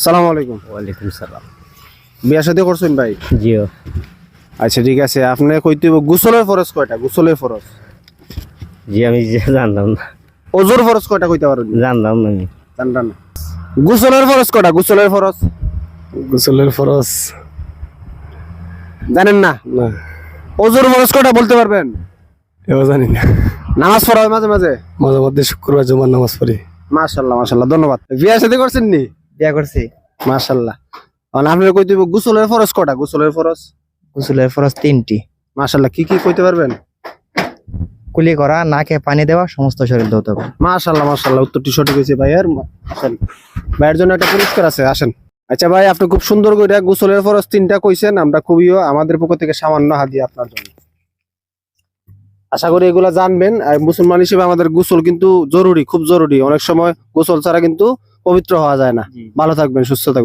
সালাম আলাইকুম। ওয়ালাইকুম সালাম। বিয়া শাদী করছেন ভাই? জিও। আচ্ছা ঠিক আছে, আপনি কইতে গোসলের ফরজ কয়টা? গোসলের ফরজ জি আমি জানলাম না। ওজোর ফরজ কয়টা কইতে পারেন? জানলাম না আমি। জানতাম না। গোসলের ফরজ কয়টা? গোসলের ফরজ গোসলের ফরজ জানেন না? না, ওজোর ফরজ কয়টা বলতে পারবেন? এও জানি না। নামাজ পড়া হয় মাঝে মাঝে? মাঝে মধ্যে শুক্রবার জুমার নামাজ পড়ি। মাশাআল্লাহ মাশাআল্লাহ, ধন্যবাদ। বিয়া শাদী করছেন নি? বিয়া করছি। মাশাআল্লাহ। আর আপনি কইতে গোসলের ফরজ কয়টা? গোসলের ফরজ গোসলের ফরজ 3টি। মাশাআল্লাহ, কি কি কইতে পারবেন? কুলি করা, নাকে পানি দেওয়া, সমস্ত শরীর ধৌত করা। মাশাআল্লাহ মাশাআল্লাহ, উত্তরটি সঠিক হয়েছে ভাইয়ের। আসেন, ভাইয়ের জন্য একটা পুরস্কার আছে, আসেন। আচ্ছা ভাই, আপনি খুব সুন্দর করে গোসলের ফরজ 3টা কইছেন, আমরা খুবইও আমাদের পক্ষ থেকে সামান্য হাদিয়া আপনার জন্য। আশা করি এগুলা জানবেন। আর মুসলমান হিসেবে আমাদের গোসল কিন্তু জরুরি, খুব জরুরি। অনেক সময় গোসল ছাড়া কিন্তু পবিত্র হওয়া যায় না। ভালো থাকবেন, সুস্থ থাকবেন।